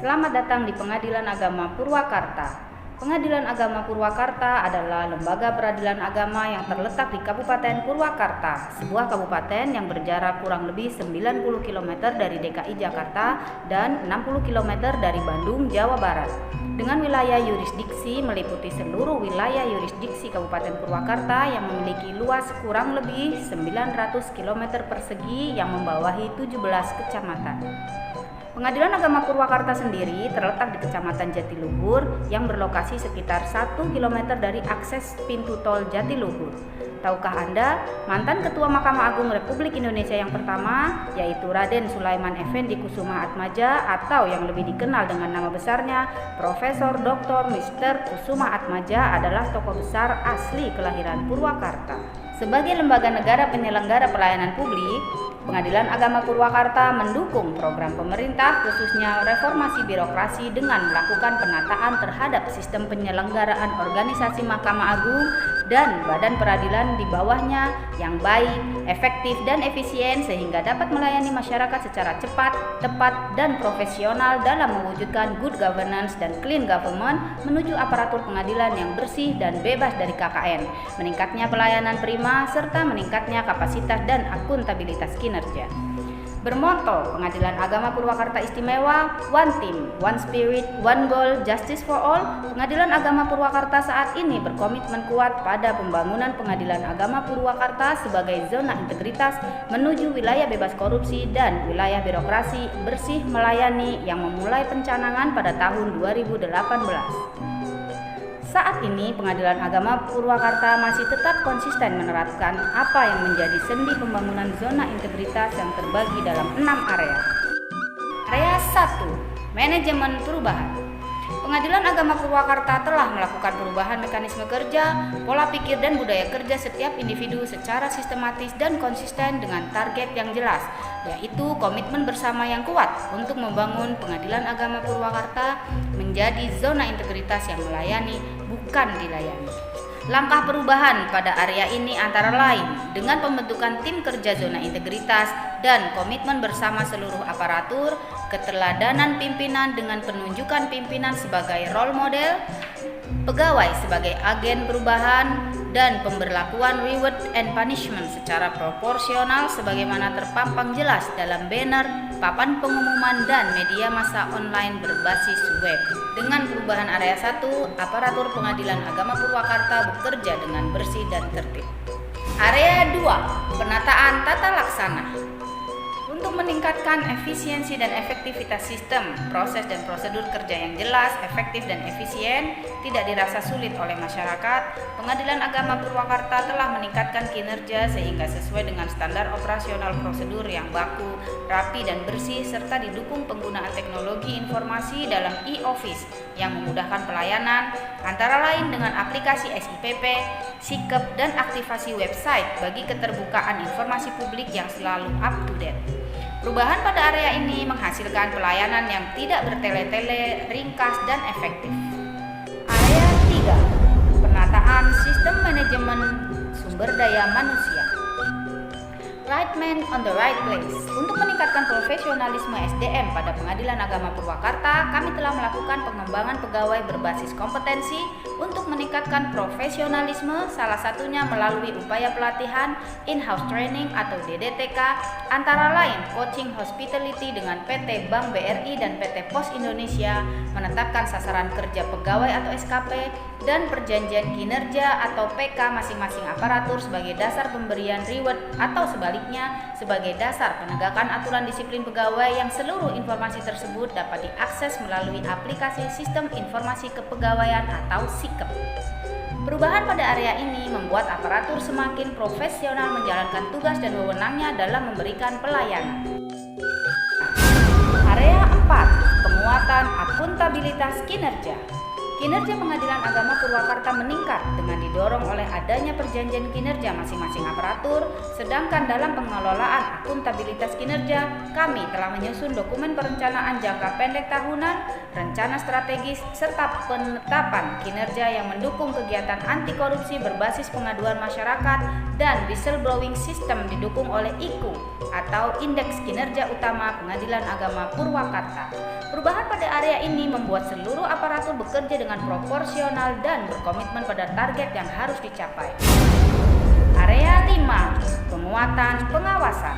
Selamat datang di Pengadilan Agama Purwakarta. Pengadilan Agama Purwakarta adalah lembaga peradilan agama yang terletak di Kabupaten Purwakarta, sebuah kabupaten yang berjarak kurang lebih 90 km dari DKI Jakarta dan 60 km dari Bandung, Jawa Barat. Dengan wilayah yurisdiksi meliputi seluruh wilayah yurisdiksi Kabupaten Purwakarta yang memiliki luas kurang lebih 900 km persegi yang membawahi 17 kecamatan. Pengadilan Agama Purwakarta sendiri terletak di Kecamatan Jatiluhur yang berlokasi sekitar 1 km dari akses pintu tol Jatiluhur. Tahukah Anda, mantan Ketua Mahkamah Agung Republik Indonesia yang pertama, yaitu Raden Sulaiman Effendi Kusuma Atmaja atau yang lebih dikenal dengan nama besarnya Profesor Dr. Mr. Kusuma Atmaja adalah tokoh besar asli kelahiran Purwakarta. Sebagai lembaga negara penyelenggara pelayanan publik, Pengadilan Agama Purwakarta mendukung program pemerintah khususnya reformasi birokrasi dengan melakukan penataan terhadap sistem penyelenggaraan organisasi Mahkamah Agung dan badan peradilan di bawahnya yang baik, efektif, dan efisien sehingga dapat melayani masyarakat secara cepat, tepat, dan profesional dalam mewujudkan good governance dan clean government menuju aparatur pengadilan yang bersih dan bebas dari KKN, meningkatnya pelayanan prima, serta meningkatnya kapasitas dan akuntabilitas kinerja. Bermoto Pengadilan Agama Purwakarta Istimewa, One Team, One Spirit, One Goal, Justice for All, Pengadilan Agama Purwakarta saat ini berkomitmen kuat pada pembangunan Pengadilan Agama Purwakarta sebagai zona integritas menuju wilayah bebas korupsi dan wilayah birokrasi bersih melayani yang memulai pencanangan pada tahun 2018. Saat ini Pengadilan Agama Purwakarta masih tetap konsisten menerapkan apa yang menjadi sendi pembangunan zona integritas yang terbagi dalam 6 area. Area 1, Manajemen Perubahan. Pengadilan Agama Purwakarta telah melakukan perubahan mekanisme kerja, pola pikir dan budaya kerja setiap individu secara sistematis dan konsisten dengan target yang jelas, yaitu komitmen bersama yang kuat untuk membangun Pengadilan Agama Purwakarta menjadi zona integritas yang melayani, bukan dilayani. Langkah perubahan pada area ini antara lain dengan pembentukan tim kerja zona integritas dan komitmen bersama seluruh aparatur, keteladanan pimpinan dengan penunjukan pimpinan sebagai role model, pegawai sebagai agen perubahan, dan pemberlakuan reward and punishment secara proporsional sebagaimana terpampang jelas dalam banner, papan pengumuman, dan media massa online berbasis web. Dengan perubahan area 1, aparatur Pengadilan Agama Purwakarta bekerja dengan bersih dan tertib. Area 2, penataan tata laksana. Untuk meningkatkan efisiensi dan efektivitas sistem, proses dan prosedur kerja yang jelas, efektif dan efisien, tidak dirasa sulit oleh masyarakat, Pengadilan Agama Purwakarta telah meningkatkan kinerja sehingga sesuai dengan standar operasional prosedur yang baku, rapi dan bersih, serta didukung penggunaan teknologi informasi dalam e-office yang memudahkan pelayanan, antara lain dengan aplikasi SIPP, SIKEP, dan aktivasi website bagi keterbukaan informasi publik yang selalu up to date. Perubahan pada area ini menghasilkan pelayanan yang tidak bertele-tele, ringkas, dan efektif. Area 3, penataan sistem manajemen sumber daya manusia. Right man on the right place. Untuk meningkatkan profesionalisme SDM pada Pengadilan Agama Purwakarta, kami telah melakukan pengembangan pegawai berbasis kompetensi untuk meningkatkan profesionalisme, salah satunya melalui upaya pelatihan in-house training atau DDTK, antara lain coaching hospitality dengan PT Bank BRI dan PT Pos Indonesia, menetapkan sasaran kerja pegawai atau SKP, dan perjanjian kinerja atau PK masing-masing aparatur sebagai dasar pemberian reward atau sebaliknya sebagai dasar penegakan aturan disiplin pegawai yang seluruh informasi tersebut dapat diakses melalui aplikasi Sistem Informasi Kepegawaian atau SIKEP. Perubahan pada area ini membuat aparatur semakin profesional menjalankan tugas dan wewenangnya dalam memberikan pelayanan. Area 4, penguatan akuntabilitas kinerja. Kinerja Pengadilan Agama Purwakarta meningkat dengan didorong oleh adanya perjanjian kinerja masing-masing aparatur, sedangkan dalam pengelolaan akuntabilitas kinerja, kami telah menyusun dokumen perencanaan jangka pendek tahunan, rencana strategis, serta penetapan kinerja yang mendukung kegiatan anti korupsi berbasis pengaduan masyarakat dan whistleblowing system didukung oleh IKU atau Indeks Kinerja Utama Pengadilan Agama Purwakarta. Perubahan pada area ini membuat seluruh aparatur bekerja dengan proporsional dan berkomitmen pada target yang harus dicapai. Area 5. Penguatan pengawasan.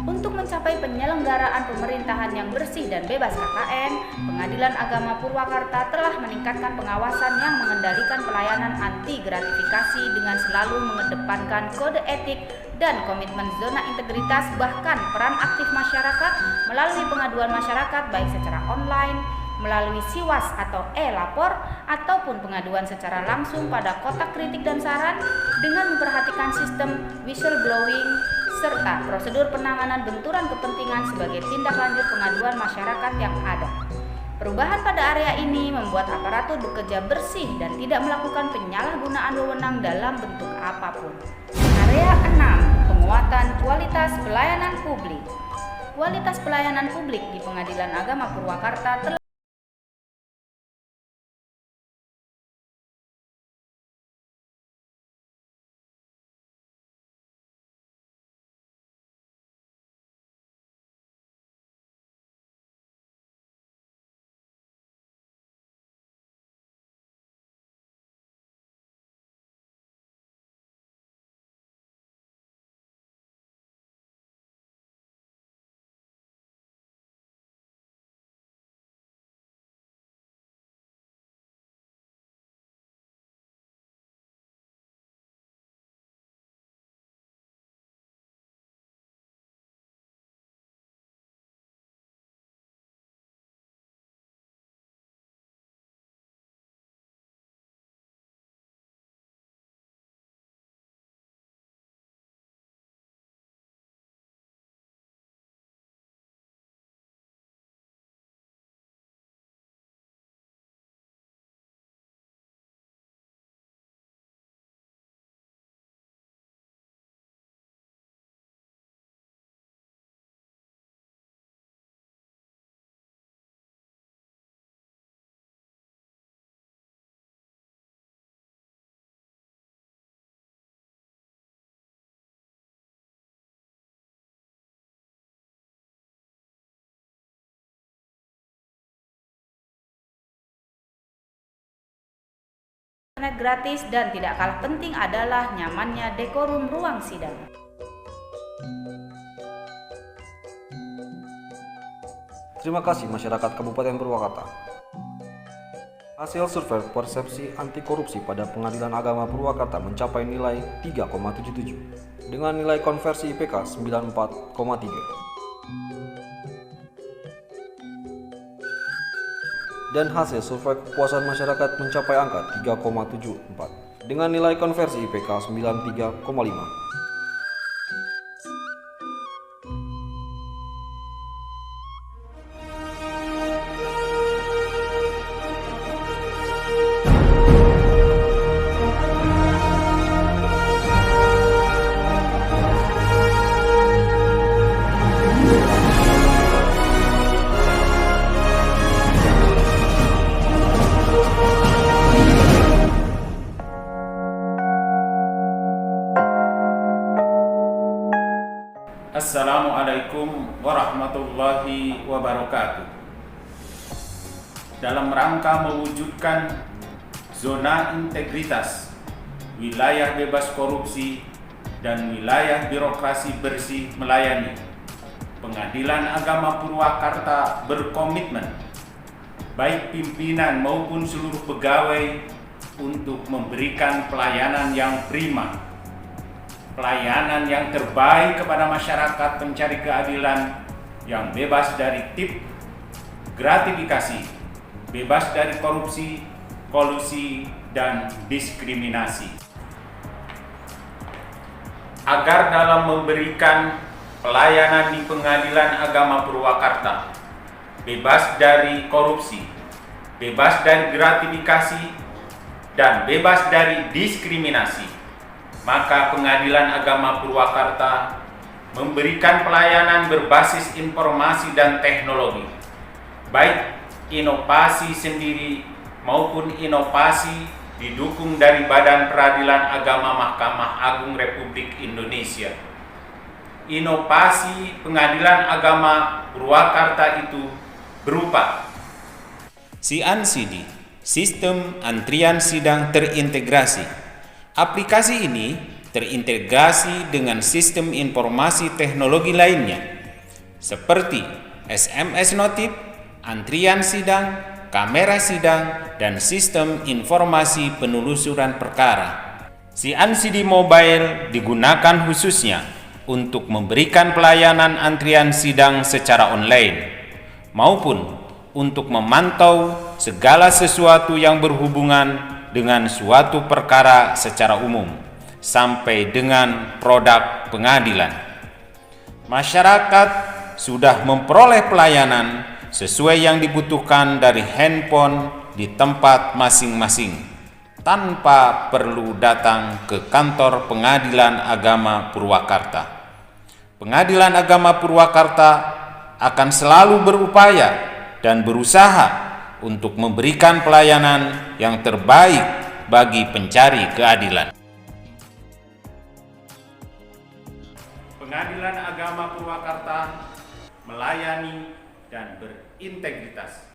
Untuk mencapai penyelenggaraan pemerintahan yang bersih dan bebas KKN, Pengadilan Agama Purwakarta telah meningkatkan pengawasan yang mengendalikan pelayanan anti gratifikasi dengan selalu mengedepankan kode etik dan komitmen zona integritas, bahkan peran aktif masyarakat melalui pengaduan masyarakat baik secara online, melalui Siwas atau e-lapor, ataupun pengaduan secara langsung pada kotak kritik dan saran dengan memperhatikan sistem whistleblowing serta prosedur penanganan benturan kepentingan sebagai tindak lanjut pengaduan masyarakat yang ada. Perubahan pada area ini membuat aparatur bekerja bersih dan tidak melakukan penyalahgunaan wewenang dalam bentuk apapun. Area 6. Penguatan kualitas pelayanan publik. Kualitas pelayanan publik di Pengadilan Agama Purwakarta telah internet gratis, dan tidak kalah penting adalah nyamannya dekorum ruang sidang. Terima kasih masyarakat Kabupaten Purwakarta. Hasil survei persepsi anti korupsi pada Pengadilan Agama Purwakarta mencapai nilai 3,77 dengan nilai konversi IPK 94,3. Dan hasil survei kepuasan masyarakat mencapai angka 3,74 dengan nilai konversi IPK 93,5. Assalamualaikum warahmatullahi wabarakatuh. Dalam rangka mewujudkan zona integritas, wilayah bebas korupsi, dan wilayah birokrasi bersih melayani, Pengadilan Agama Purwakarta berkomitmen, baik pimpinan maupun seluruh pegawai, untuk memberikan pelayanan yang prima, pelayanan yang terbaik kepada masyarakat pencari keadilan yang bebas dari tip gratifikasi, bebas dari korupsi, kolusi, dan diskriminasi. Agar dalam memberikan pelayanan di Pengadilan Agama Purwakarta bebas dari korupsi, bebas dari gratifikasi, dan bebas dari diskriminasi, maka Pengadilan Agama Purwakarta memberikan pelayanan berbasis informasi dan teknologi, baik inovasi sendiri maupun inovasi didukung dari Badan Peradilan Agama Mahkamah Agung Republik Indonesia. Inovasi Pengadilan Agama Purwakarta itu berupa SIAN-SIDI, Sistem Antrian Sidang Terintegrasi. Aplikasi ini terintegrasi dengan sistem informasi teknologi lainnya, seperti SMS notif, antrian sidang, kamera sidang, dan sistem informasi penelusuran perkara. SIAN-SIDI Mobile digunakan khususnya untuk memberikan pelayanan antrian sidang secara online, maupun untuk memantau segala sesuatu yang berhubungan dengan suatu perkara secara umum, sampai dengan produk pengadilan. Masyarakat sudah memperoleh pelayanan sesuai yang dibutuhkan dari handphone di tempat masing-masing, tanpa perlu datang ke kantor Pengadilan Agama Purwakarta. Pengadilan Agama Purwakarta akan selalu berupaya dan berusaha untuk memberikan pelayanan yang terbaik bagi pencari keadilan. Pengadilan Agama Purwakarta melayani dan berintegritas.